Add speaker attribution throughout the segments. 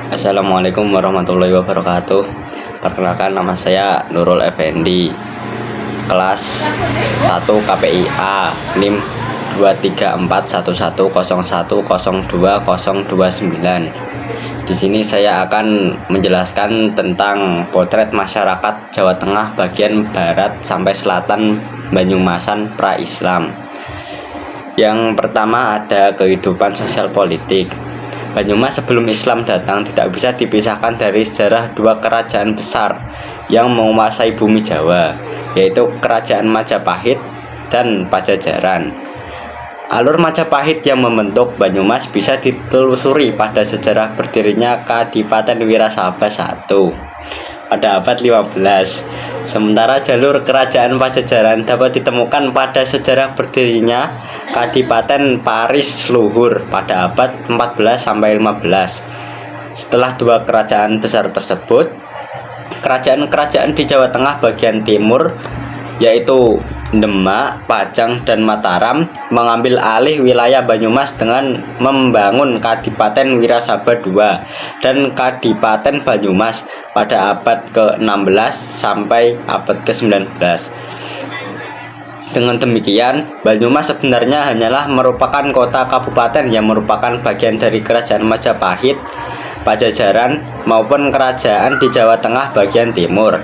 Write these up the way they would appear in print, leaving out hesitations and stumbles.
Speaker 1: Assalamualaikum warahmatullahi wabarakatuh. Perkenalkan, nama saya Nurul Effendi, kelas 1 KPIA, NIM 2341101102029. Di sini saya akan menjelaskan tentang potret masyarakat Jawa Tengah bagian barat sampai selatan Banyumasan pra-Islam. Yang pertama ada kehidupan sosial politik. Banyumas sebelum Islam datang tidak bisa dipisahkan dari sejarah dua kerajaan besar yang menguasai bumi Jawa, yaitu Kerajaan Majapahit dan Pajajaran. Alur Majapahit yang membentuk Banyumas bisa ditelusuri pada sejarah berdirinya Kadipaten Wirasaba I pada abad 15. Sementara jalur Kerajaan Pajajaran dapat ditemukan pada sejarah berdirinya Kadipaten Paris Luhur pada abad 14-15. Setelah dua kerajaan besar tersebut, kerajaan-kerajaan di Jawa Tengah bagian timur, yaitu Demak, Pajang, dan Mataram, mengambil alih wilayah Banyumas dengan membangun Kadipaten Wirasaba II dan Kadipaten Banyumas pada abad ke-16 sampai abad ke-19. Dengan demikian, Banyumas sebenarnya hanyalah merupakan kota kabupaten yang merupakan bagian dari Kerajaan Majapahit, Pajajaran, maupun kerajaan di Jawa Tengah bagian timur.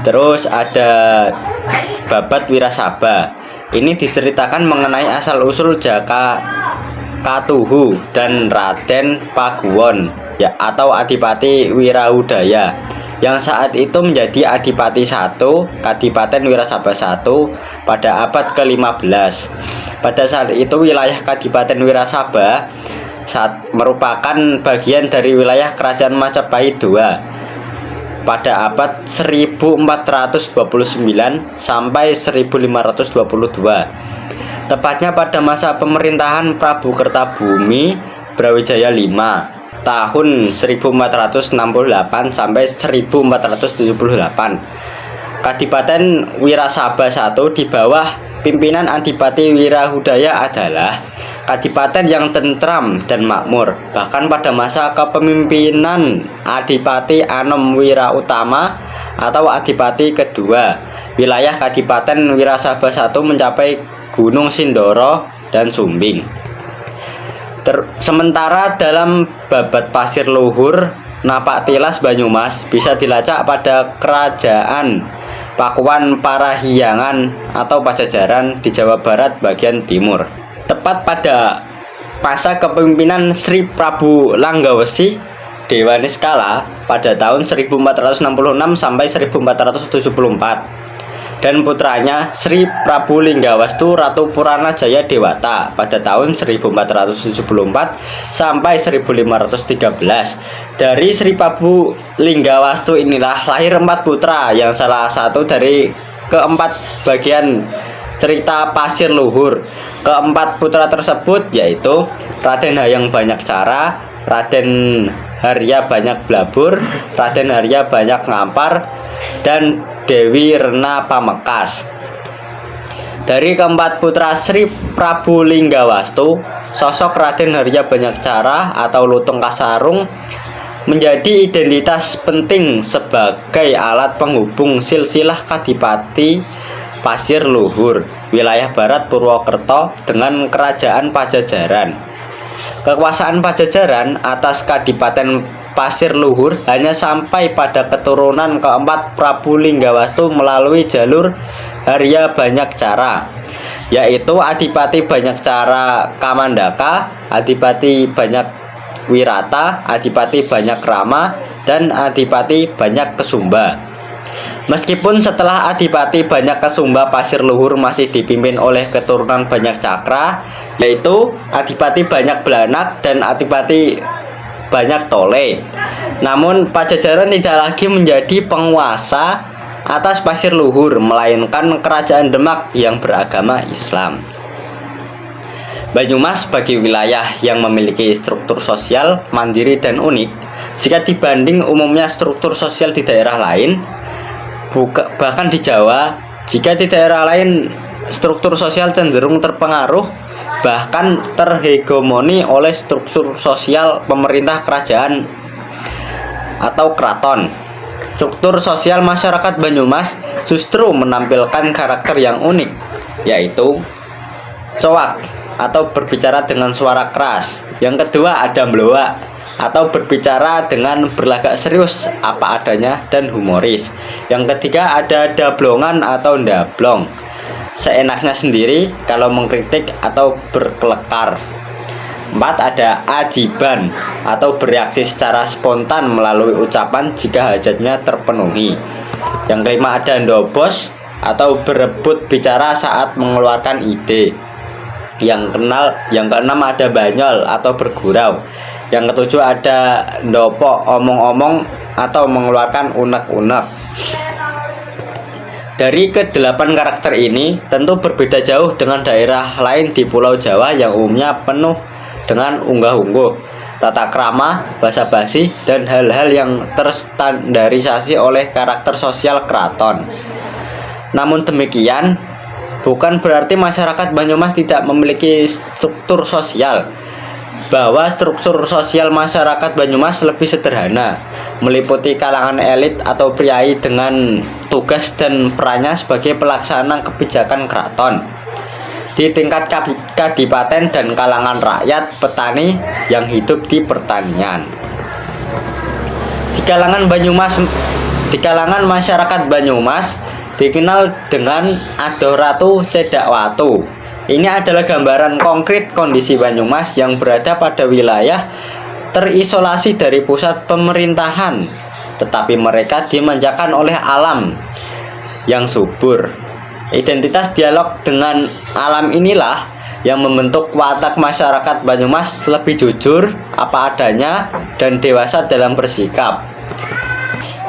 Speaker 1: Terus ada Babat Wirasaba. Ini diceritakan mengenai asal-usul Jaka Katuhu dan Raden Paguwon, ya, atau Adipati Wirahudaya, yang saat itu menjadi Adipati I Kadipaten Wirasaba I pada abad ke-15. Pada saat itu wilayah Kadipaten Wirasaba merupakan bagian dari wilayah Kerajaan Majapahit II pada abad 1429 sampai 1522. Tepatnya pada masa pemerintahan Prabu Kertabumi Brawijaya V tahun 1468 sampai 1478. Kadipaten Wirasaba I di bawah pimpinan Adipati Wirahudaya adalah kadipaten yang tentram dan makmur. Bahkan pada masa kepemimpinan Adipati Anom Wirautama atau Adipati kedua, wilayah Kadipaten Wirasaba I mencapai Gunung Sindoro dan Sumbing. Sementara dalam Babat Pasir Luhur, Napak Tilas Banyumas bisa dilacak pada Kerajaan Pakuan Parahyangan atau Pajajaran di Jawa Barat bagian timur. Tepat pada masa kepemimpinan Sri Prabu Langgawesi Dewa Niskala pada tahun 1466 sampai 1474, dan putranya Sri Prabu Linggawastu Ratu Purana Jaya Dewata pada tahun 1474 sampai 1513. Dari Sri Prabu Linggawastu inilah lahir 4 putra yang salah satu dari keempat bagian cerita Pasir Luhur. Keempat putra tersebut yaitu Raden Hayang Banyak Cara, Raden Harya Banyak Blabur, Raden Harya Banyak Ngampar, dan Dewi Rena Pamekas. Dari keempat putra Sri Prabu Linggawastu, sosok Raden Harya Banyak Cara atau Lutung Kasarung menjadi identitas penting sebagai alat penghubung silsilah Kadipati Pasir Luhur, wilayah barat Purwokerto dengan Kerajaan Pajajaran. Kekuasaan Pajajaran atas Kadipaten Pasir Luhur hanya sampai pada keturunan keempat Prabu Linggawastu melalui jalur Harya Banyak Cara, yaitu Adipati Banyak Cara Kamandaka, Adipati Banyak Wirata, Adipati Banyak Rama, dan Adipati Banyak Kesumba. Meskipun setelah Adipati Banyak Kesumba Pasir Luhur masih dipimpin oleh keturunan Banyak Cakra, yaitu Adipati Banyak Blanak dan Adipati Banyak Tole, namun Pajajaran tidak lagi menjadi penguasa atas Pasir Luhur, melainkan Kerajaan Demak yang beragama Islam. Banyumas sebagai wilayah yang memiliki struktur sosial mandiri dan unik jika dibanding umumnya struktur sosial di daerah lain. Bahkan di Jawa, jika di daerah lain struktur sosial cenderung terpengaruh bahkan terhegemoni oleh struktur sosial pemerintah kerajaan atau keraton. Struktur sosial masyarakat Banyumas justru menampilkan karakter yang unik, yaitu cowak atau berbicara dengan suara keras. Yang kedua ada mloak atau berbicara dengan berlagak serius apa adanya dan humoris. Yang ketiga ada dablongan atau ndablong, seenaknya sendiri kalau mengkritik atau berkelekar. 4 ada ajiban atau bereaksi secara spontan melalui ucapan jika hajatnya terpenuhi. Yang kelima ada ndobos atau berebut bicara saat mengeluarkan ide. Yang keenam ada banyol atau bergurau. Yang ketujuh ada ndopo omong-omong atau mengeluarkan unek-unek. Dari ke-8 karakter ini tentu berbeda jauh dengan daerah lain di Pulau Jawa yang umumnya penuh dengan unggah-ungguh, tata krama, basa-basi, dan hal-hal yang terstandarisasi oleh karakter sosial keraton. Namun demikian, bukan berarti masyarakat Banyumas tidak memiliki struktur sosial. Bahwa struktur sosial masyarakat Banyumas lebih sederhana, meliputi kalangan elit atau priai dengan tugas dan perannya sebagai pelaksana kebijakan keraton. Di tingkat kadipaten dan kalangan rakyat petani yang hidup di pertanian. Di kalangan masyarakat Banyumas dikenal dengan Adoh Ratu Cedak Watu. Ini adalah gambaran konkret kondisi Banyumas yang berada pada wilayah terisolasi dari pusat pemerintahan, tetapi mereka dimanjakan oleh alam yang subur. Identitas dialog dengan alam inilah yang membentuk watak masyarakat Banyumas lebih jujur, apa adanya, dan dewasa dalam bersikap.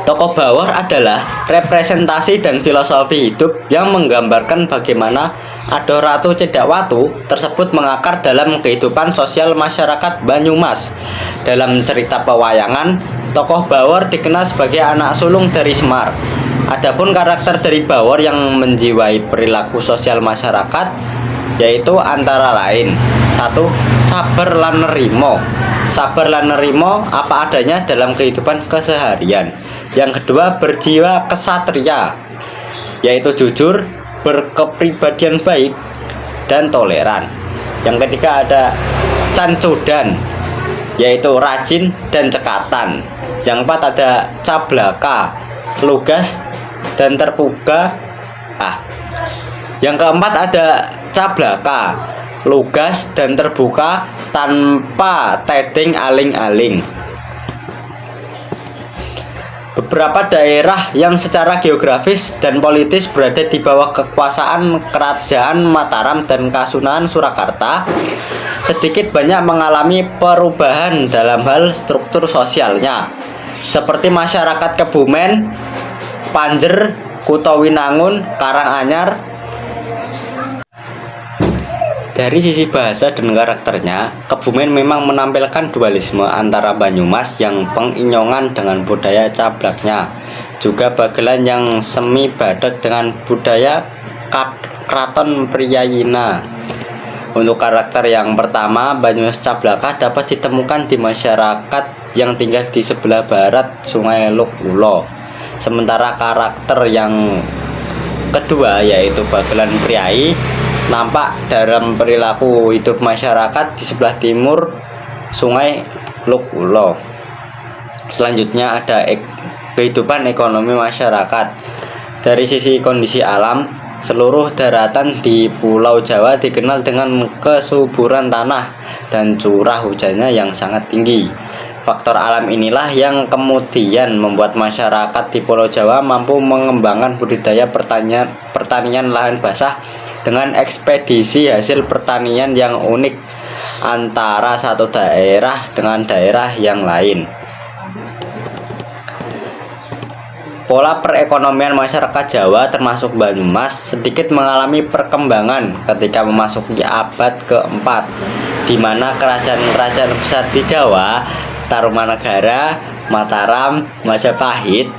Speaker 1: Tokoh Bawor adalah representasi dan filosofi hidup yang menggambarkan bagaimana Adoh Ratu Cedak Watu tersebut mengakar dalam kehidupan sosial masyarakat Banyumas. Dalam cerita pewayangan, tokoh Bawor dikenal sebagai anak sulung dari Semar. Adapun karakter dari Bawor yang menjiwai perilaku sosial masyarakat yaitu antara lain 1. Sabar lan nerimo. Sabar lan nerimo apa adanya dalam kehidupan keseharian. Yang kedua, berjiwa kesatria, yaitu jujur, berkepribadian baik, dan toleran. Yang ketiga ada cancudan, yaitu rajin dan cekatan. Yang keempat ada cablaka, lugas dan terbuka. Yang keempat ada cablaka, lugas dan terbuka tanpa tedeng aling-aling. Beberapa daerah yang secara geografis dan politis berada di bawah kekuasaan Kerajaan Mataram dan Kasunanan Surakarta sedikit banyak mengalami perubahan dalam hal struktur sosialnya, seperti masyarakat Kebumen, Panjer, Kutowinangun, Karanganyar. Dari sisi bahasa dan karakternya, Kebumen memang menampilkan dualisme antara Banyumas yang penginyongan dengan budaya cablaknya, juga Bagelan yang semi badak dengan budaya Kraton Priyayina. Untuk karakter yang pertama, Banyumas Cablaka dapat ditemukan di masyarakat yang tinggal di sebelah barat Sungai Luk Ulo. Sementara karakter yang kedua, yaitu Bagelan Priai, nampak dalam perilaku hidup masyarakat di sebelah timur Sungai Luk Ulo. Selanjutnya ada kehidupan ekonomi masyarakat. Dari sisi kondisi alam, seluruh daratan di Pulau Jawa dikenal dengan kesuburan tanah dan curah hujannya yang sangat tinggi. Faktor alam inilah yang kemudian membuat masyarakat di Pulau Jawa mampu mengembangkan budidaya pertanian lahan basah dengan ekspedisi hasil pertanian yang unik antara satu daerah dengan daerah yang lain. Pola perekonomian masyarakat Jawa termasuk Banyumas sedikit mengalami perkembangan ketika memasuki abad keempat, di mana kerajaan-kerajaan besar di Jawa, Tarumanagara, Mataram, Majapahit,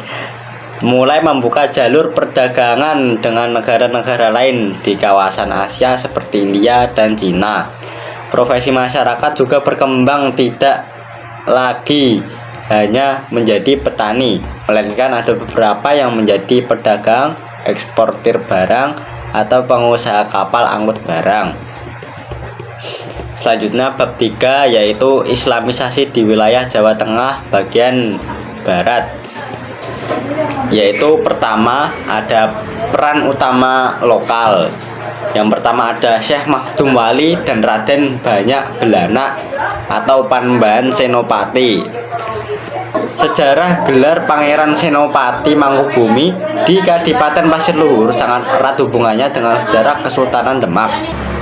Speaker 1: mulai membuka jalur perdagangan dengan negara-negara lain di kawasan Asia seperti India dan Cina. Profesi masyarakat juga berkembang, tidak lagi hanya menjadi petani, melainkan ada beberapa yang menjadi pedagang, eksportir barang, atau pengusaha kapal angkut barang. Selanjutnya bab 3 yaitu Islamisasi di wilayah Jawa Tengah bagian barat. Yaitu pertama ada peran utama lokal. Yang pertama ada Syekh Makdum Wali dan Raden Banyak Belana atau Panembahan Senopati. Sejarah gelar Pangeran Senopati Mangkubumi di Kadipaten Pasir Luhur sangat erat hubungannya dengan sejarah Kesultanan Demak.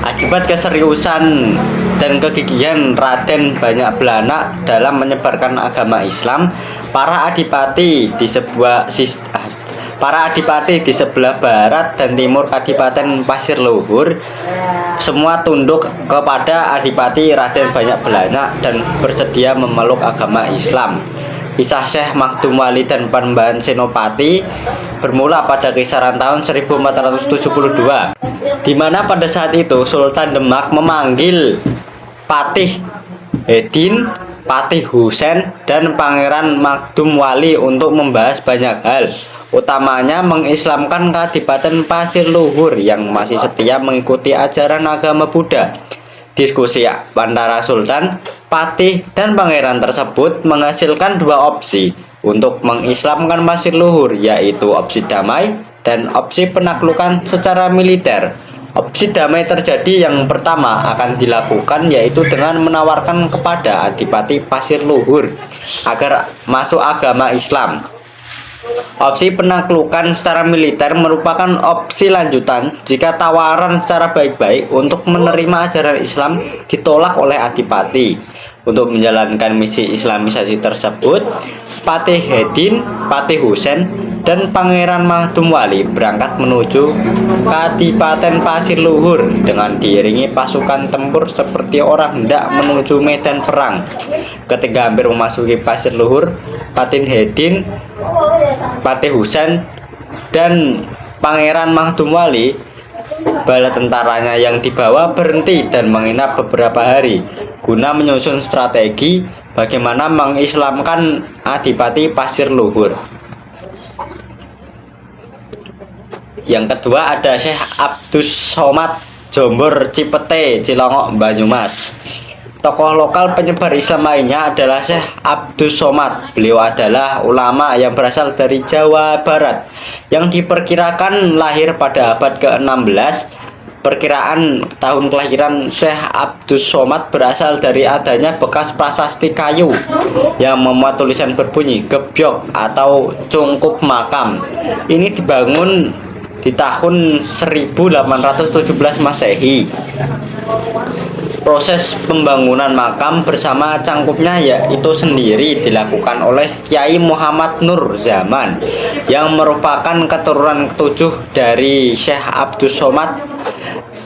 Speaker 1: Akibat keseriusan dan kegigihan Raden Banyak Belana dalam menyebarkan agama Islam, para adipati di sebelah barat dan timur Kadipaten Pasir Luhur semua tunduk kepada Adipati Raden Banyak Belana dan bersedia memeluk agama Islam. Kisah Syekh Makdum Wali dan Panembahan Senopati bermula pada kisaran tahun 1472, di mana pada saat itu Sultan Demak memanggil Patih Hedin, Patih Husein, dan Pangeran Makdum Wali untuk membahas banyak hal, utamanya mengislamkan Kadipaten Pasir Luhur yang masih setia mengikuti ajaran agama Buddha. Diskusi antara Sultan, Patih, dan Pangeran tersebut menghasilkan dua opsi untuk mengislamkan Pasir Luhur, yaitu opsi damai dan opsi penaklukan secara militer. Opsi damai terjadi yang pertama akan dilakukan yaitu dengan menawarkan kepada Adipati Pasir Luhur agar masuk agama Islam. Opsi penaklukan secara militer merupakan opsi lanjutan jika tawaran secara baik-baik untuk menerima ajaran Islam ditolak oleh Adipati. Untuk menjalankan misi Islamisasi tersebut, Patih Hedin, Patih Husein, dan Pangeran Makdum Wali berangkat menuju Kadipaten Pasir Luhur dengan diiringi pasukan tempur seperti orang hendak menuju medan perang. Ketika hampir memasuki Pasir Luhur, Patih Hedin, Patih Husein, dan Pangeran Makdum Wali, bala tentaranya yang dibawa berhenti dan menginap beberapa hari guna menyusun strategi bagaimana mengislamkan Adipati Pasir Luhur. Yang kedua ada Syekh Abdus Somad Jombor Cipete Cilongok Banyumas. Tokoh lokal penyebar Islam lainnya adalah Syekh Abdus Somad. Beliau adalah ulama yang berasal dari Jawa Barat yang diperkirakan lahir pada abad ke-16. Perkiraan tahun kelahiran Syekh Abdus Somad berasal dari adanya bekas prasasti kayu yang memuat tulisan berbunyi gebyok atau cungkup makam. Ini dibangun di tahun 1817 Masehi. Proses pembangunan makam bersama cangkupnya yaitu sendiri dilakukan oleh Kiai Muhammad Nur Zaman yang merupakan keturunan ketujuh dari Syekh Abdus Somad.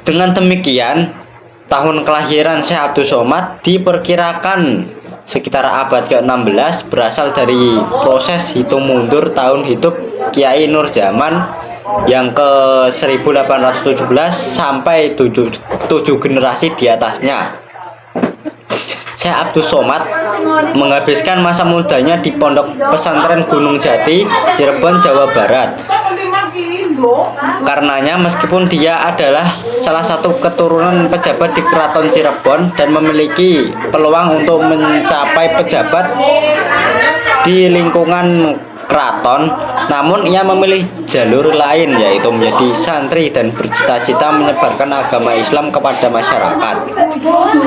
Speaker 1: Dengan demikian, tahun kelahiran Syekh Abdus Somad diperkirakan sekitar abad ke-16 berasal dari proses hitung mundur tahun hidup Kiai Nur Zaman yang ke 1817 sampai 7 generasi di atasnya. Syekh Abdus Somad menghabiskan masa mudanya di Pondok Pesantren Gunung Jati, Cirebon, Jawa Barat. Karenanya meskipun dia adalah salah satu keturunan pejabat di Keraton Cirebon dan memiliki peluang untuk mencapai pejabat di lingkungan keraton, namun ia memilih jalur lain yaitu menjadi santri dan bercita-cita menyebarkan agama Islam kepada masyarakat.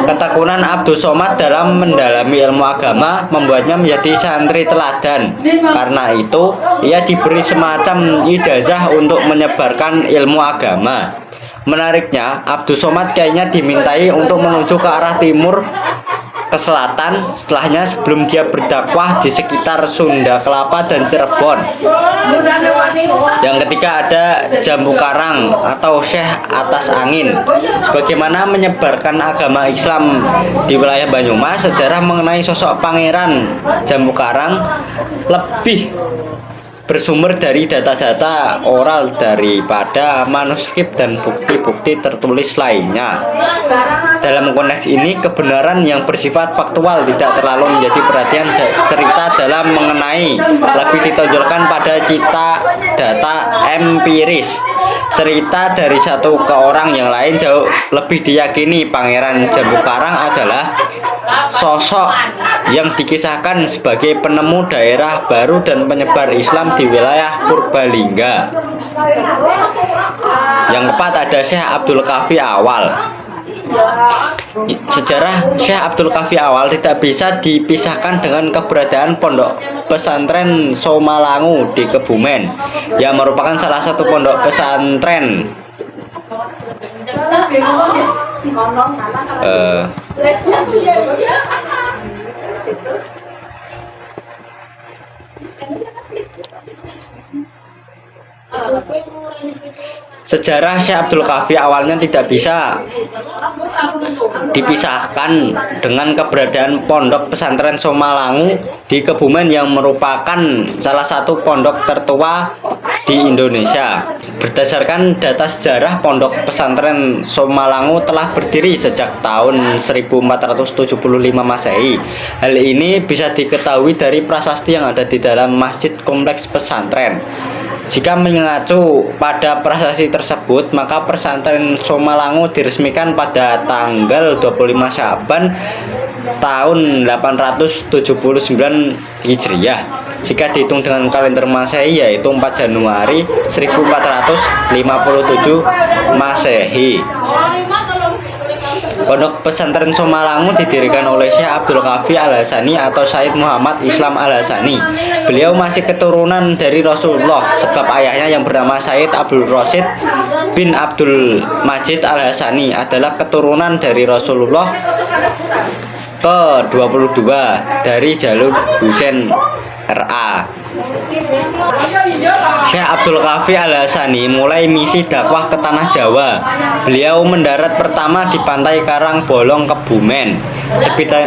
Speaker 1: Ketekunan Abdus Somad dalam mendalami ilmu agama membuatnya menjadi santri teladan. Karena itu, ia diberi semacam ijazah untuk menyebarkan ilmu agama. Menariknya, Abdus Somad kayaknya dimintai untuk menuju ke arah timur ke selatan setelahnya sebelum dia berdakwah di sekitar Sunda Kelapa dan Cirebon. Yang ketiga ada Jambu Karang atau Syekh Atas Angin. Sebagaimana menyebarkan agama Islam di wilayah Banyumas, sejarah mengenai sosok Pangeran Jambu Karang lebih bersumber dari data-data oral daripada manuskrip dan bukti-bukti tertulis lainnya. Dalam konteks ini, kebenaran yang bersifat faktual tidak terlalu menjadi perhatian cerita dalam mengenai, lebih ditonjolkan pada cita data empiris. Cerita dari satu ke orang yang lain jauh lebih diyakini. Pangeran Jambu Karang adalah sosok yang dikisahkan sebagai penemu daerah baru dan penyebar Islam di wilayah Purbalingga. Yang keempat ada Syekh Abdul Kahfi Awal. Sejarah Syekh Abdul Kahfi Awal tidak bisa dipisahkan dengan keberadaan pondok pesantren Somalangu di Kebumen, yang merupakan salah satu pondok pesantren Sejarah Syekh Abdul Kahfi awalnya tidak bisa dipisahkan dengan keberadaan pondok pesantren Somalangu di Kebumen, yang merupakan salah satu pondok tertua di Indonesia. Berdasarkan data sejarah, pondok pesantren Somalangu telah berdiri sejak tahun 1475 Masehi. Hal ini bisa diketahui dari prasasti yang ada di dalam masjid kompleks pesantren. Jika mengacu pada prasasti tersebut, maka pesantren Somalangu diresmikan pada tanggal 25 Syaban tahun 879 Hijriah. Jika dihitung dengan kalender Masehi, yaitu 4 Januari 1457 Masehi. Pondok pesantren Somalangu didirikan oleh Syekh Abdul Kahfi Al-Hasani atau Said Muhammad Islam Al-Hasani. Beliau masih keturunan dari Rasulullah, sebab ayahnya yang bernama Said Abdul Rasid bin Abdul Majid Al-Hasani adalah keturunan dari Rasulullah ke-22 dari jalur Husain RA. Syekh Abdul Kahfi Al-Hasani mulai misi dakwah ke tanah Jawa. Beliau mendarat pertama di pantai Karangbolong, Kebumen.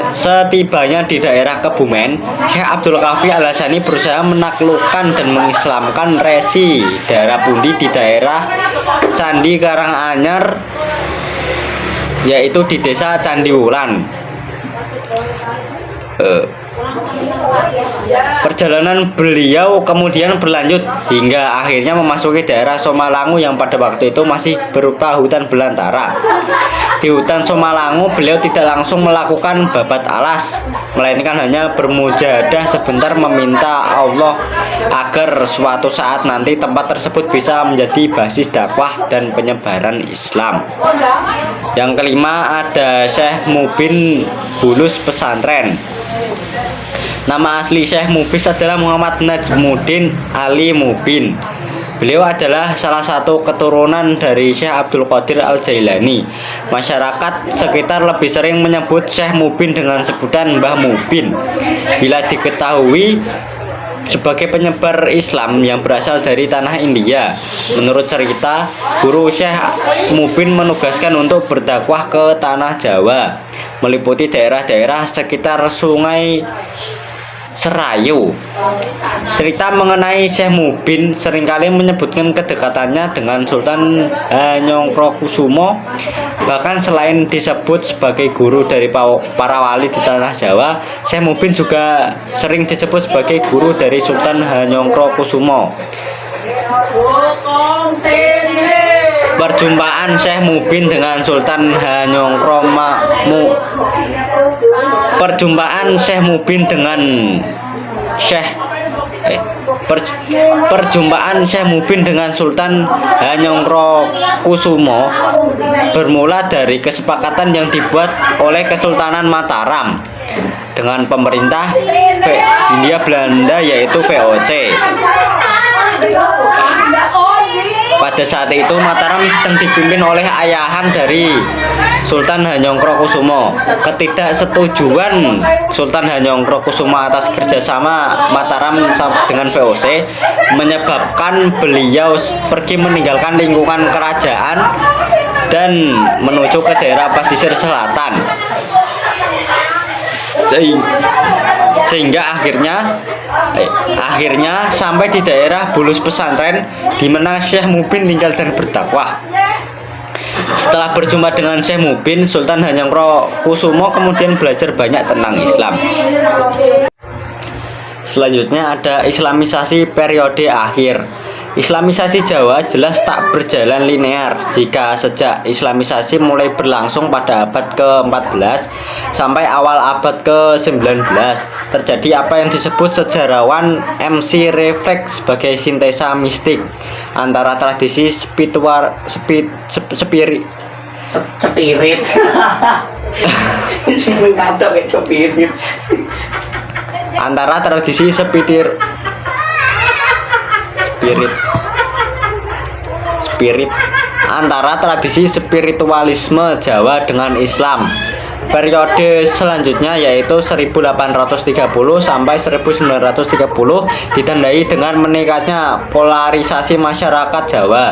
Speaker 1: Setibanya di daerah Kebumen, Syekh Abdul Kahfi Al-Hasani berusaha menaklukkan dan mengislamkan resi daerah pundi di daerah Candi Karanganyar, yaitu di desa Candiwulan. Perjalanan beliau kemudian berlanjut hingga akhirnya memasuki daerah Somalangu yang pada waktu itu masih berupa hutan belantara. Di hutan Somalangu, beliau tidak langsung melakukan babat alas, melainkan hanya bermujahadah sebentar meminta Allah agar suatu saat nanti tempat tersebut bisa menjadi basis dakwah dan penyebaran Islam. Yang kelima ada Syekh Mubin Bulus Pesantren. Nama asli Syekh Mubis adalah Muhammad Najmuddin Ali Mubin. Beliau adalah salah satu keturunan dari Syekh Abdul Qadir Al-Jailani. Masyarakat sekitar lebih sering menyebut Syekh Mubin dengan sebutan Mbah Mubin. Bila diketahui sebagai penyebar Islam yang berasal dari tanah India. Menurut cerita, guru Syekh Mubin menugaskan untuk berdakwah ke tanah Jawa, meliputi daerah-daerah sekitar Sungai Serayu. Cerita mengenai Syekh Mubin seringkali menyebutkan kedekatannya dengan Sultan Hanyokrokusumo. Bahkan selain disebut sebagai guru dari para wali di tanah Jawa, Syekh Mubin juga sering disebut sebagai guru dari Sultan Hanyokrokusumo. Perjumpaan Syekh Mubin dengan Sultan Perjumpaan Syekh Mubin dengan Perjumpaan Syekh Mubin dengan Sultan Hanyokrokusumo bermula dari kesepakatan yang dibuat oleh Kesultanan Mataram dengan pemerintah Hindia Belanda, yaitu VOC. Pada saat itu Mataram sedang dipimpin oleh ayahan dari Sultan Hanyokrokusumo. Ketidaksetujuan Sultan Hanyokrokusumo atas kerjasama Mataram dengan VOC menyebabkan beliau pergi meninggalkan lingkungan kerajaan dan menuju ke daerah pesisir selatan. sehingga akhirnya sampai di daerah Bulus pesantren di mana Syekh Mubin tinggal dan berdakwah. Setelah berjumpa dengan Syekh Mubin, Sultan Hanyangkrokusumo kemudian belajar banyak tentang Islam. Selanjutnya ada Islamisasi periode akhir. Islamisasi Jawa jelas tak berjalan linear jika sejak Islamisasi mulai berlangsung pada abad ke-14 sampai awal abad ke-19 terjadi apa yang disebut sejarawan MC Reflex sebagai sintesa mistik antara tradisi spirit antara tradisi spirit antara tradisi spiritualisme Jawa dengan Islam. Periode selanjutnya yaitu 1830 sampai 1930 ditandai dengan meningkatnya polarisasi masyarakat Jawa.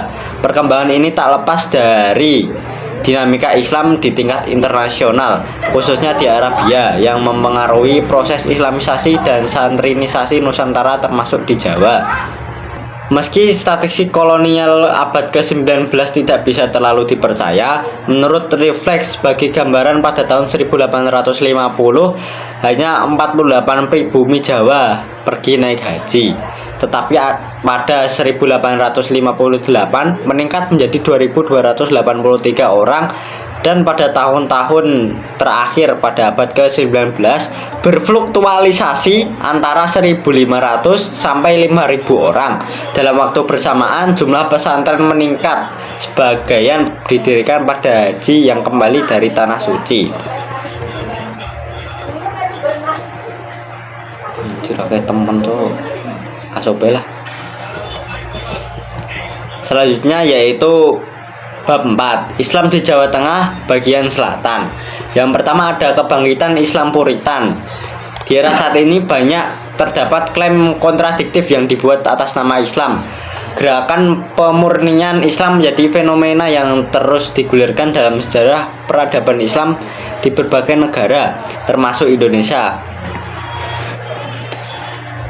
Speaker 1: Perkembangan ini tak lepas dari dinamika Islam di tingkat internasional, khususnya di Arabia yang mempengaruhi proses Islamisasi dan santrinisasi Nusantara termasuk di Jawa. Meski statistik kolonial abad ke-19 tidak bisa terlalu dipercaya, menurut Reflex sebagai gambaran pada tahun 1850 hanya 48 pribumi Jawa pergi naik haji. Tetapi pada 1858 meningkat menjadi 2.283 orang dan pada tahun-tahun terakhir pada abad ke-19 berfluktualisasi antara 1.500 sampai 5.000 orang. Dalam waktu bersamaan jumlah pesantren meningkat, sebagian didirikan pada haji yang kembali dari tanah suci. Kayak temen tuh asobe lah. Selanjutnya yaitu bab 4, Islam di Jawa Tengah bagian selatan. Yang pertama ada kebangkitan Islam Puritan. Di era saat ini banyak terdapat klaim kontradiktif yang dibuat atas nama Islam. Gerakan pemurnian Islam menjadi fenomena yang terus digulirkan dalam sejarah peradaban Islam di berbagai negara, termasuk Indonesia.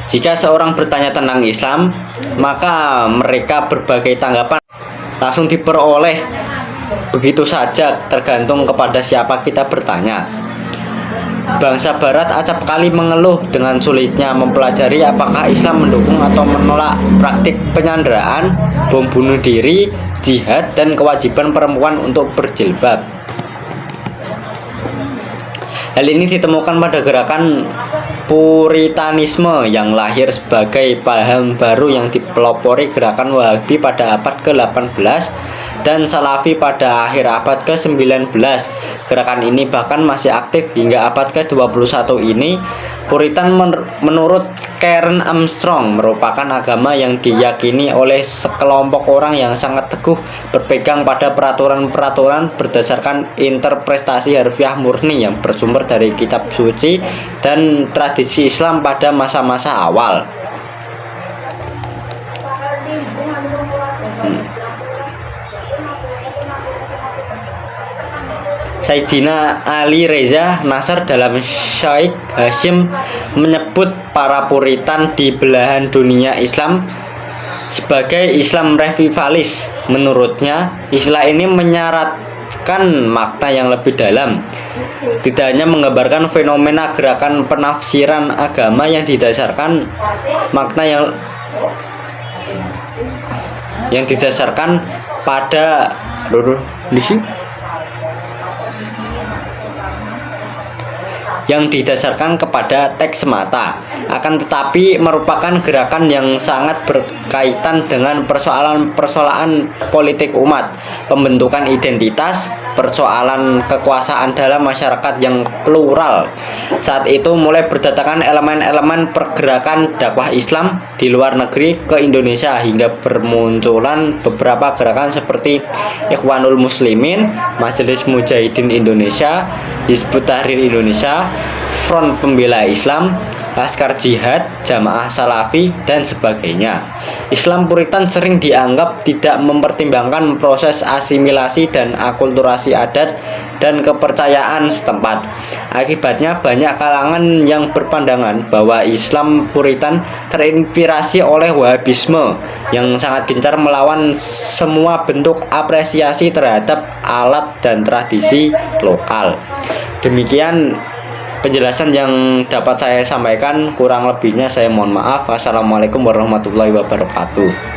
Speaker 1: Jika seorang bertanya tentang Islam, maka mereka berbagai tanggapan langsung diperoleh begitu saja, tergantung kepada siapa kita bertanya. Bangsa Barat acap kali mengeluh dengan sulitnya mempelajari apakah Islam mendukung atau menolak praktik penyanderaan, bom bunuh diri, jihad, dan kewajiban perempuan untuk berjilbab. Hal ini ditemukan pada gerakan Puritanisme yang lahir sebagai paham baru yang dipelopori gerakan Wahabi pada abad ke-18 dan Salafi pada akhir abad ke-19. Gerakan ini bahkan masih aktif hingga abad ke-21 ini. Puritan menurut Karen Armstrong merupakan agama yang diyakini oleh sekelompok orang yang sangat teguh berpegang pada peraturan-peraturan berdasarkan interpretasi harfiah murni yang bersumber dari kitab suci dan tradisi Islam pada masa-masa awal. Sayyidina Ali Reza Nasr dalam Syekh Hashim menyebut para Puritan di belahan dunia Islam sebagai Islam revivalis. Menurutnya, istilah ini menyaratkan makna yang lebih dalam, tidak hanya menggambarkan fenomena gerakan penafsiran agama yang didasarkan makna yang didasarkan pada yang didasarkan kepada teks semata, akan tetapi merupakan gerakan yang sangat berkaitan dengan persoalan politik umat, pembentukan identitas, persoalan kekuasaan dalam masyarakat yang plural. Saat itu mulai berdatangan elemen-elemen pergerakan dakwah Islam di luar negeri ke Indonesia hingga bermunculan beberapa gerakan seperti Ikhwanul Muslimin, Majelis Mujahidin Indonesia, Hizbut Tahrir Indonesia, Front Pembela Islam, laskar jihad, jamaah salafi, dan sebagainya. Islam Puritan sering dianggap tidak mempertimbangkan proses asimilasi dan akulturasi adat dan kepercayaan setempat. Akibatnya banyak kalangan yang berpandangan bahwa Islam Puritan terinspirasi oleh Wahabisme yang sangat gencar melawan semua bentuk apresiasi terhadap alat dan tradisi lokal. Demikian penjelasan yang dapat saya sampaikan, kurang lebihnya saya mohon maaf. Wassalamualaikum warahmatullahi wabarakatuh.